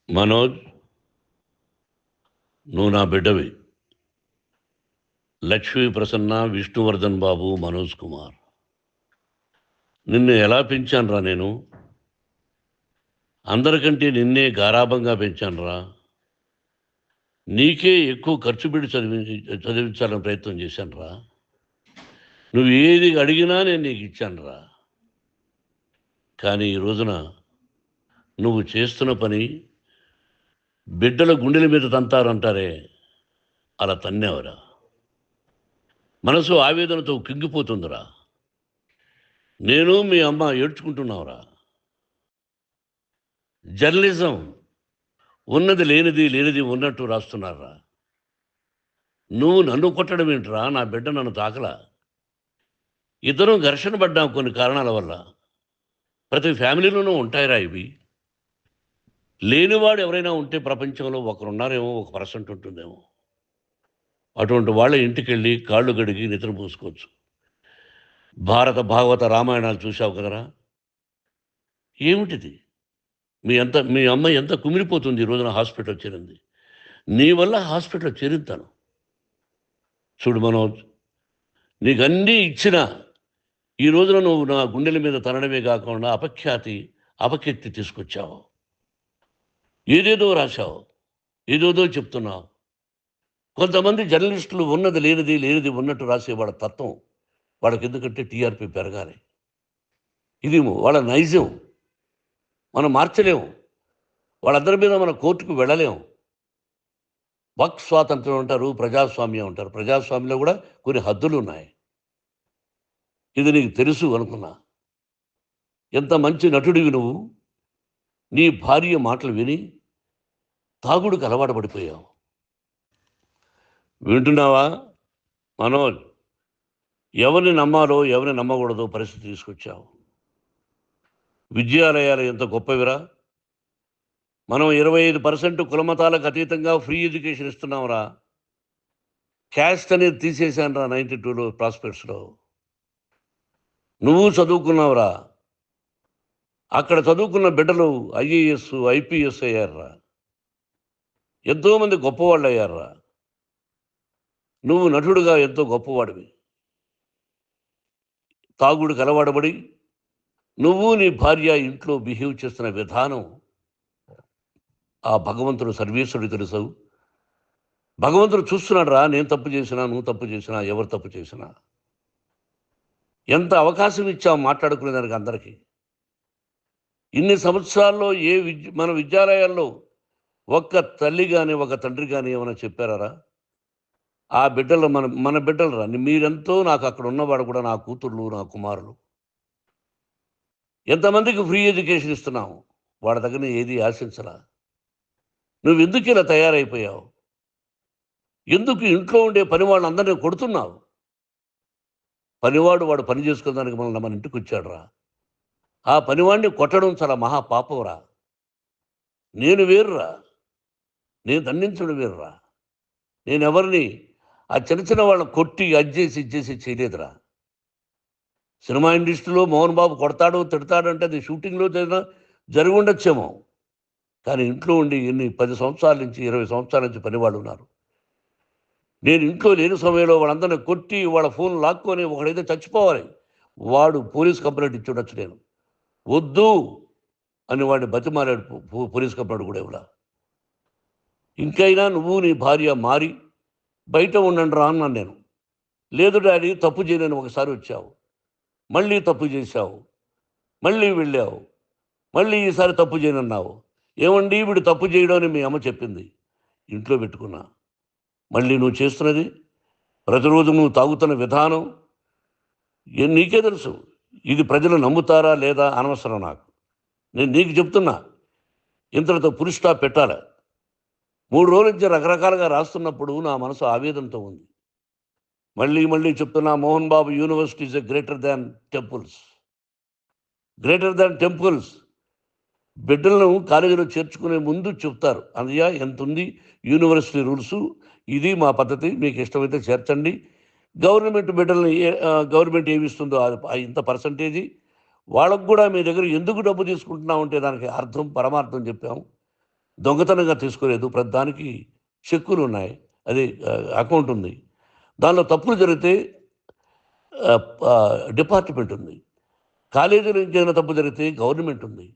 మనోజ్, నువ్వు నా బిడ్డవి. లక్ష్మీ ప్రసన్న, విష్ణువర్ధన్ బాబు, మనోజ్ కుమార్. నిన్ను ఎలా పెంచానురా నేను? అందరికంటే నిన్నే గారాబంగా పెంచానురా. నీకే ఎక్కువ ఖర్చు పెట్టి చదివించాలని ప్రయత్నం చేశానురా. నువ్వు ఏది అడిగినా నేను నీకు ఇచ్చానురా. కానీ ఈ రోజున నువ్వు చేస్తున్న పని బిడ్డల గుండెల మీద తంతారంటారే, అలా తన్నేవరా. మనసు ఆవేదనతో కింగిపోతుందిరా. నేను మీ అమ్మ ఏడ్చుకుంటున్నావురా. జర్నలిజం ఉన్నది లేనిది, లేనిది ఉన్నట్టు రాస్తున్నారా. నువ్వు నన్ను కొట్టడం ఏంట్రా? నా బిడ్డ నన్ను తాకలా. ఇద్దరం ఘర్షణ పడ్డాం కొన్ని కారణాల వల్ల. ప్రతి ఫ్యామిలీలోనూ ఉంటాయిరా ఇవి. లేనివాడు ఎవరైనా ఉంటే ప్రపంచంలో ఒకరున్నారేమో, 1% ఉంటుందేమో. అటువంటి వాళ్ళ ఇంటికి వెళ్ళి కాళ్ళు గడిగి నిద్ర పూసుకోవచ్చు. భారత భాగవత రామాయణాలు చూసావు కదరా. ఏమిటిది? మీ అమ్మ ఎంత కుమిలిపోతుంది ఈ రోజున హాస్పిటల్ చేరింది. నీ వల్ల హాస్పిటల్ చేరుతాను. చూడు మనోజ్, నీకు అన్నీ ఇచ్చిన ఈ రోజున నువ్వు నా గుండెల మీద తనడమే కాకుండా అపకీర్తి తీసుకొచ్చావు. ఏదేదో రాశావు, ఏదేదో చెప్తున్నావు. కొంతమంది జర్నలిస్టులు ఉన్నది లేనిది, లేనిది ఉన్నట్టు రాసే వాళ్ళ తత్వం వాళ్ళకి. ఎందుకంటే టీఆర్పీ పెరగాలి. ఇది వాళ్ళ నైజం. మనం మార్చలేము. వాళ్ళందరి మీద మన కోర్టుకు వెళ్ళలేము. వాక్ స్వాతంత్రం అంటారు, ప్రజాస్వామ్యం అంటారు. ప్రజాస్వామ్యంలో కూడా కొన్ని హద్దులు ఉన్నాయి. ఇది నీకు తెలుసు అనుకున్నా. ఎంత మంచి నటుడివి నువ్వు. నీ భార్య మాటలు విని తాగుడుకు అలవాటు పడిపోయావు. వింటున్నావా మనోజ్? ఎవరిని నమ్మాలో ఎవరిని నమ్మకూడదో పరిస్థితి తీసుకొచ్చావు. విద్యాలయాలు ఎంత గొప్పవిరా. మనం 25% కులమతాలకు అతీతంగా ఫ్రీ ఎడ్యుకేషన్ ఇస్తున్నాంరా. క్యాస్ట్ అనేది తీసేశానురా 92లో ప్రాస్పెక్ట్స్లో. నువ్వు చదువుకున్నావురా. అక్కడ చదువుకున్న బిడ్డలు ఐఏఎస్, ఐపీఎస్ అయ్యారురా. ఎంతోమంది గొప్పవాళ్ళు అయ్యారురా. నువ్వు నటుడుగా ఎంతో గొప్పవాడివి. తాగుడికి అలవాడబడి నువ్వు నీ భార్య ఇంట్లో బిహేవ్ చేస్తున్న విధానం ఆ భగవంతుడు సర్వేశ్వరుడు తెలుసు. భగవంతుడు చూస్తున్నాడు రా. నేను తప్పు చేసినా, నువ్వు తప్పు చేసినా, ఎవరు తప్పు చేసినా. ఎంత అవకాశం ఇచ్చావు మాట్లాడుకునేదానికి అందరికీ. ఇన్ని సంవత్సరాల్లో మన విద్యాలయాల్లో ఒక్క తల్లి కానీ ఒక తండ్రి కానీ ఏమైనా చెప్పారా? ఆ బిడ్డలు మన బిడ్డలు రా. మీరెంతో నాకు అక్కడ ఉన్నవాడు కూడా నా కూతుర్లు, నా కుమారులు. ఎంతమందికి ఫ్రీ ఎడ్యుకేషన్ ఇస్తున్నావు. వాడి దగ్గర ఏది ఆశించరా. నువ్వు ఎందుకు ఇలా తయారైపోయావు? ఎందుకు ఇంట్లో ఉండే పని వాళ్ళందరినీ కొడుతున్నావు? వాడు పని చేసుకోవడానికి మన ఇంటికి వచ్చాడు రా. ఆ పనివాడిని కొట్టడం చాలా మహాపాపంరా. నేను వేరురా. నేను దండించడం వేరురా. నేను ఎవరిని ఆ చిన్న వాళ్ళని కొట్టి ఇచ్చేసి చేయలేదురా. సినిమా ఇండస్ట్రీలో మోహన్ బాబు కొడతాడు, తిడతాడు అంటే అది షూటింగ్లో జరిగి ఉండొచ్చేమో. కానీ ఇంట్లో ఉండి 10 సంవత్సరాల నుంచి 20 సంవత్సరాల నుంచి పనివాళ్ళు ఉన్నారు. నేను ఇంట్లో లేని సమయంలో వాళ్ళందరినీ కొట్టి వాళ్ళ ఫోన్ లాక్కొని ఒకడైతే చచ్చిపోవాలి. వాడు పోలీస్ కంప్లైంట్ ఇచ్చి ఉండొచ్చు. నేను వద్దు అని వాడిని బతిమాలాడు. పోలీస్ కంప్లైంట్ కూడా ఇవ్వడా. ఇంకైనా నువ్వు నీ భార్య మారి బయట ఉండండి రా అన్నాను నేను. లేదు డాడీ, తప్పు చేయలేని ఒకసారి వచ్చావు, మళ్ళీ తప్పు చేశావు, మళ్ళీ వెళ్ళావు, మళ్ళీ ఈసారి తప్పు చేయనన్నావు. ఏమండి వీడు తప్పు చేయడం అని మీ అమ్మ చెప్పింది. ఇంట్లో పెట్టుకున్నా. మళ్ళీ నువ్వు చేస్తున్నది, ప్రతిరోజు నువ్వు తాగుతున్న విధానం నీకే తెలుసు. ఇది ప్రజలు నమ్ముతారా లేదా అనవసరం నాకు. నేను నీకు చెప్తున్నా, ఇంతటితో పులి స్టాప్ పెట్టాలి. 3 రోజుల నుంచి రకరకాలుగా రాస్తున్నప్పుడు నా మనసు ఆవేదనతో ఉంది. మళ్ళీ చెప్తున్నా, Mohan Babu university is greater than temples. Greater than temples. బిడ్డలను కాలేజీలో చేర్చుకునే ముందు చెప్తారు, అన్నయ్య ఎంత ఉంది యూనివర్సిటీ రూల్సు, ఇది మా పద్ధతి, మీకు ఇష్టమైతే చేర్చండి. గవర్నమెంట్ ఏమి ఇస్తుందో ఇంత పర్సంటేజీ వాళ్ళకు కూడా మీ దగ్గర ఎందుకు డబ్బు తీసుకుంటున్నామంటే దానికి అర్థం, పరమార్థం చెప్పాము. దొంగతనంగా తీసుకోలేదు. ప్రతిదానికి చెక్కులు ఉన్నాయి. అది అకౌంట్ ఉంది. దానిలో తప్పులు జరిగితే డిపార్ట్మెంట్ ఉంది. కాలేజీలో ఇంకేమైనా తప్పు జరిగితే గవర్నమెంట్ ఉంది.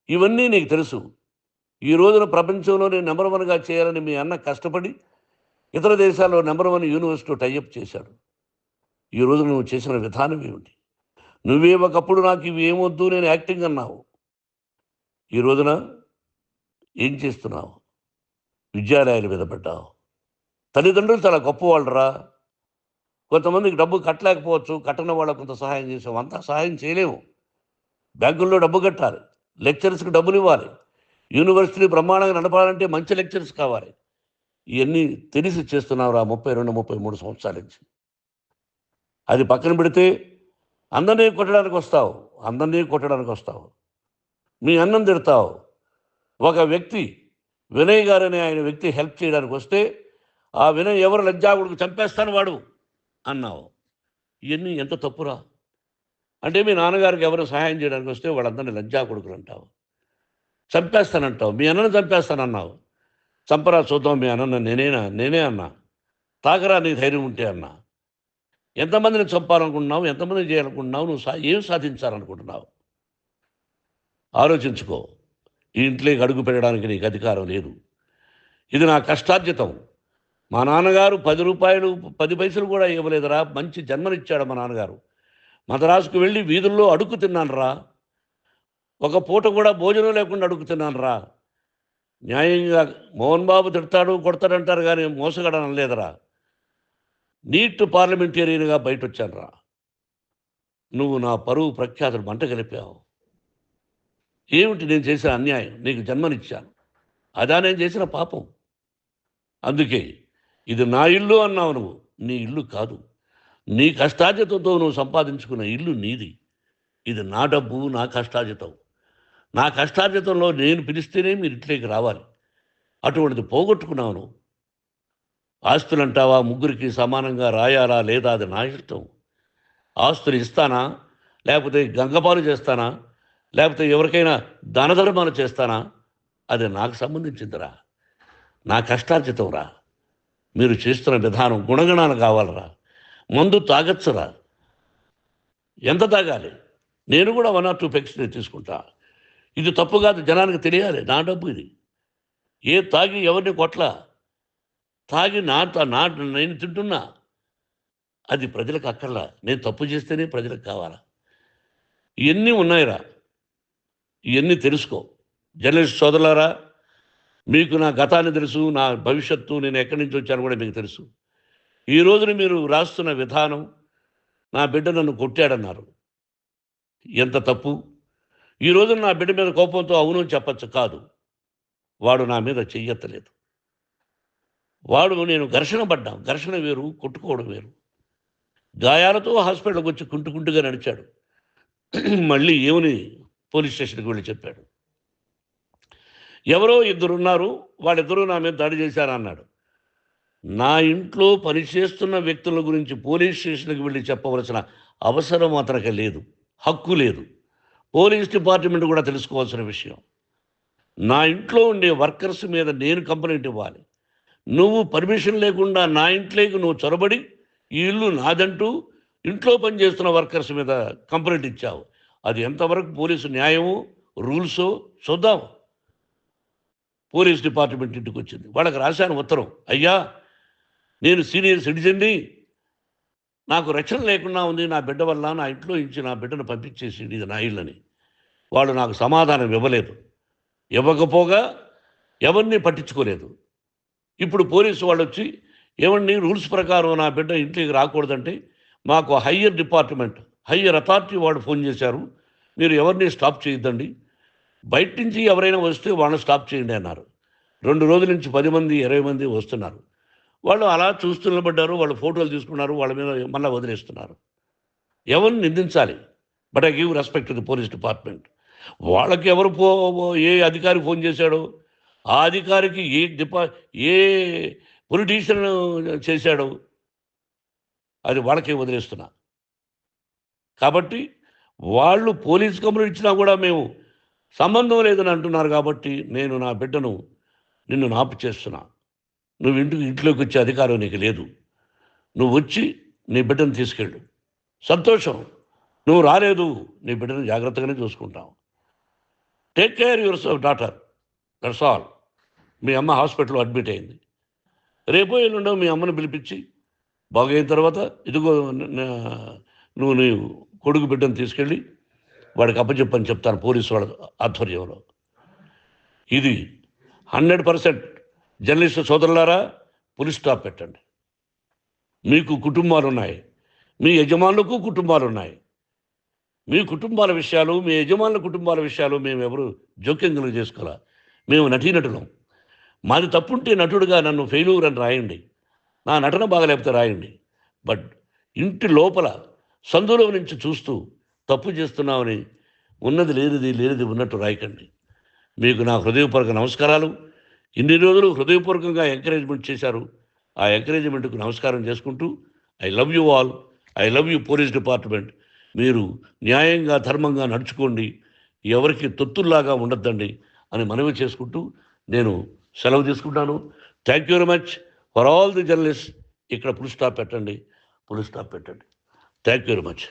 ఇవన్నీ నీకు తెలుసు. ఈ రోజున ప్రపంచంలోనే నెంబర్ 1గా చేయాలని మీ అన్న కష్టపడి ఇతర దేశాల్లో నెంబర్ 1 యూనివర్సిటీ టైఅప్ చేశాడు. ఈ రోజు నువ్వు చేసిన విధానం ఏమిటి? నువ్వే ఒకప్పుడు నాకు ఇవి ఏమొద్దు నేను యాక్టింగ్ అన్నావు. ఈ రోజున ఏం చేస్తున్నావు? విద్యాలయాల మీద పడ్డావు. తల్లిదండ్రులు చాలా గొప్పవాళ్ళురా. కొంతమందికి డబ్బు కట్టలేకపోవచ్చు. కట్టని వాళ్ళకు కొంత సహాయం చేసావు. అంతా సహాయం చేయలేము. బ్యాంకుల్లో డబ్బు కట్టాలి. లెక్చరర్స్కి డబ్బులు ఇవ్వాలి. యూనివర్సిటీ బ్రహ్మాండంగా నడపాలంటే మంచి లెక్చరర్స్ కావాలి. ఇవన్నీ తెలిసి చేస్తున్నావురా 32, 33 సంవత్సరాల నుంచి. అది పక్కన పెడితే అందరినీ కొట్టడానికి వస్తావు. మీ అన్నం తిడతావు. ఒక వ్యక్తి వినయ్ గారనే ఆయన వ్యక్తి హెల్ప్ చేయడానికి వస్తే ఆ వినయ్ ఎవరు లజ్జాగుడికి చంపేస్తాను వాడు అన్నావు. ఇవన్నీ ఎంత తప్పురా? అంటే మీ నాన్నగారికి ఎవరు సహాయం చేయడానికి వస్తే వాళ్ళందరినీ లజ్జాగుడుకులు అంటావు. చంపేస్తానంటావు. మీ అన్నను చంపేస్తానన్నావు. చంపరా చూద్దాం మీ అన్న నేనే అన్నా. తాకరా నీ ధైర్యం ఉంటే అన్నా. ఎంతమందిని చంపాలనుకుంటున్నావు? ఎంతమందిని చేయాలనుకుంటున్నావు? నువ్వు ఏం సాధించాలనుకుంటున్నావు? ఆలోచించుకో. ఈ ఇంట్లోకి అడుగు పెట్టడానికి నీకు అధికారం లేదు. ఇది నా కష్టార్జితం. మా నాన్నగారు 10 రూపాయలు 10 పైసలు కూడా ఇవ్వలేదురా. మంచి జన్మనిచ్చాడు మా నాన్నగారు. మద్రాసుకు వెళ్ళి వీధుల్లో అడుగు తిన్నానురా. ఒక పూట కూడా భోజనం లేకుండా అడుగు తిన్నానురా. న్యాయంగా మోహన్ బాబు తిడతాడు కొడతాడంటారు కానీ మోసగాడు అనలేదురా. నీట్ పార్లమెంటేరియన్గా బయట వచ్చానురా. నువ్వు నా పరువు ప్రఖ్యాతులు మంట కలిపావు. ఏమిటి నేను చేసిన అన్యాయం? నీకు జన్మనిచ్చాను. అదా నేను చేసిన పాపం. అందుకే ఇది నా ఇల్లు అన్నావు. నువ్వు నీ ఇల్లు కాదు. నీ కష్టార్జితంతో నువ్వు సంపాదించుకున్న ఇల్లు నీది. ఇది నా డబ్బు, నా కష్టార్జితం. నా కష్టార్జితంలో నేను పిలిస్తేనే మీరు ఇంట్లోకి రావాలి. అటువంటిది పోగొట్టుకున్నావు నువ్వు. ఆస్తులు అంటావా? ముగ్గురికి సమానంగా రాయాలా లేదా అది నా ఇష్టం. ఆస్తులు ఇస్తానా, లేకపోతే గంగపాలు చేస్తానా, లేకపోతే ఎవరికైనా దానధర్మాలు చేస్తానా, అది నాకు సంబంధించిందిరా. నా కష్టార్జితం రా. మీరు చేస్తున్న విధానం గుణగణాలు కావాలరా. మందు తాగచ్చురా. ఎంత తాగాలి? నేను కూడా 1 or 2 పెగ్స్ తీసుకుంటా. ఇది తప్పు కాదు, జనానికి తెలియాలి. నా డబ్బు ఇది. తాగి ఎవరిని కొట్లా. తాగి నేను తింటున్నా. అది ప్రజలకు అక్కర్లా. నేను తప్పు చేస్తేనే ప్రజలకు కావాలా. ఇవన్నీ ఉన్నాయిరా. ఇవన్నీ తెలుసుకో. జర్నలిస్ట్ సోదరులారా, మీకు నా గతాన్ని తెలుసు, నా భవిష్యత్తు, నేను ఎక్కడి నుంచి వచ్చాను కూడా మీకు తెలుసు. ఈ రోజున మీరు రాస్తున్న విధానం, నా బిడ్డ నన్ను కొట్టాడన్నారు. ఎంత తప్పు. ఈ రోజున నా బిడ్డ మీద కోపంతో అవును చెప్పచ్చు. కాదు, వాడు నా మీద చెయ్యెత్తలేదు. నేను ఘర్షణ పడ్డాం. ఘర్షణ వేరు, కొట్టుకోవడం వేరు. గాయాలతో హాస్పిటల్కి వచ్చి కుంటుకుంటుగా నడిచాడు. మళ్ళీ ఏమని పోలీస్ స్టేషన్కి వెళ్ళి చెప్పాడు. ఎవరో 2 ఉన్నారు, వాళ్ళిద్దరూ నా మీద దాడి చేశారన్నాడు. నా ఇంట్లో పనిచేస్తున్న వ్యక్తుల గురించి పోలీస్ స్టేషన్కి వెళ్ళి చెప్పవలసిన అవసరం అతనికి లేదు, హక్కు లేదు. పోలీస్ డిపార్ట్మెంట్ కూడా తెలుసుకోవాల్సిన విషయం. నా ఇంట్లో ఉండే వర్కర్స్ మీద నేను కంప్లైంట్ ఇవ్వాలి. నువ్వు పర్మిషన్ లేకుండా నా ఇంట్లోకి నువ్వు చొరబడి ఈ ఇల్లు నాదంటూ ఇంట్లో పనిచేస్తున్న వర్కర్స్ మీద కంప్లైంట్ ఇచ్చావు. అది ఎంతవరకు పోలీసు న్యాయమో రూల్సో చూద్దాం. పోలీస్ డిపార్ట్మెంట్ ఇంటికి వచ్చింది. వాళ్ళకి రాశాను ఉత్తరం. అయ్యా, నేను సీనియర్ సిటిజన్ని, నాకు రక్షణ లేకుండా ఉంది. నా బిడ్డ వల్ల నా ఇంట్లో నుంచి నా బిడ్డను పంపించేసి ఇది నా ఇల్లని. వాళ్ళు నాకు సమాధానం ఇవ్వలేదు. ఇవ్వకపోగా ఎవరిని పట్టించుకోలేదు. ఇప్పుడు పోలీసు వాళ్ళు వచ్చి ఏమండి రూల్స్ ప్రకారం నా బిడ్డ ఇంటికి రాకూడదంటే మాకు హయ్యర్ డిపార్ట్మెంట్, హయ్యర్ అథారిటీ వాళ్ళు ఫోన్ చేశారు. మీరు ఎవరిని స్టాప్ చేయొద్దండి, బయట నుంచి ఎవరైనా వస్తే వాళ్ళని స్టాప్ చేయండి అన్నారు. 2 రోజుల నుంచి 10 మంది 20 మంది వస్తున్నారు. వాళ్ళు అలా చూస్తూ నిలబడ్డారు. వాళ్ళు ఫోటోలు తీసుకున్నారు. వాళ్ళ మీద మళ్ళీ వదిలేస్తున్నారు. ఎవరిని నిందించాలి? But I give respect to the police department. వాళ్ళకి ఎవరు ఏ అధికారి ఫోన్ చేశాడో, ఆ అధికారికి ఏ పొలిటీషియన్ చేశాడో అది వాళ్ళకే వదిలేస్తున్నా. కాబట్టి వాళ్ళు పోలీస్ కంప్లైంట్ ఇచ్చినా కూడా మేము సంబంధం లేదని అంటున్నారు కాబట్టి నేను నా బిడ్డను నిన్ను నాపు చేస్తున్నా. నువ్వు ఇంట్లోకి వచ్చే అధికారం నీకు లేదు. నువ్వు వచ్చి నీ బిడ్డను తీసుకెళ్ళు. సంతోషం. నువ్వు రాలేదు, నీ బిడ్డను జాగ్రత్తగానే చూసుకుంటావు. Take care your daughter, that's all. మీ అమ్మ హాస్పిటల్లో అడ్మిట్ అయింది. రేపో ఎల్లుండో మీ అమ్మను పిలిపించి బాగైన తర్వాత ఇదిగో నువ్వు నీ కొడుకు బిడ్డను తీసుకెళ్ళి వాడికి అప్పచెప్పని చెప్తాను పోలీసు వాళ్ళ ఆధ్వర్యంలో. ఇది 100% జర్నలిస్టు సోదరులారా, పులి స్టాప్ పెట్టండి. మీకు కుటుంబాలు ఉన్నాయి, మీ యజమానులకు కుటుంబాలు ఉన్నాయి. మీ కుటుంబాల విషయాలు, మీ యజమానుల కుటుంబాల విషయాలు మేము ఎవరు జోక్యం చేసుకోవాలా. మేము నటీనటులం. మాది తప్పుంటే నటుడుగా నన్ను ఫెయిల్యూర్ అని రాయండి, నా నటన బాగలేకపోతే రాయండి. బట్ ఇంటి లోపల సందులో నుంచి చూస్తూ తప్పు చేస్తున్నామని ఉన్నది లేనిది ఉన్నట్టు రాయకండి. మీకు నా హృదయపూర్వక నమస్కారాలు. ఇన్ని రోజులు హృదయపూర్వకంగా ఎంకరేజ్మెంట్ చేశారు. ఆ ఎంకరేజ్మెంట్కు నమస్కారం చేసుకుంటూ I love you all. I love you police department. మీరు న్యాయంగా ధర్మంగా నడుచుకోండి, ఎవరికి తొత్తుల్లాగా ఉండొద్దండి అని మనవి చేసుకుంటూ నేను సెలవు తీసుకుంటాను. Thank you very much for all the journalist. ఇక్కడ పులి స్టాప్ పెట్టండి. Thank you very much.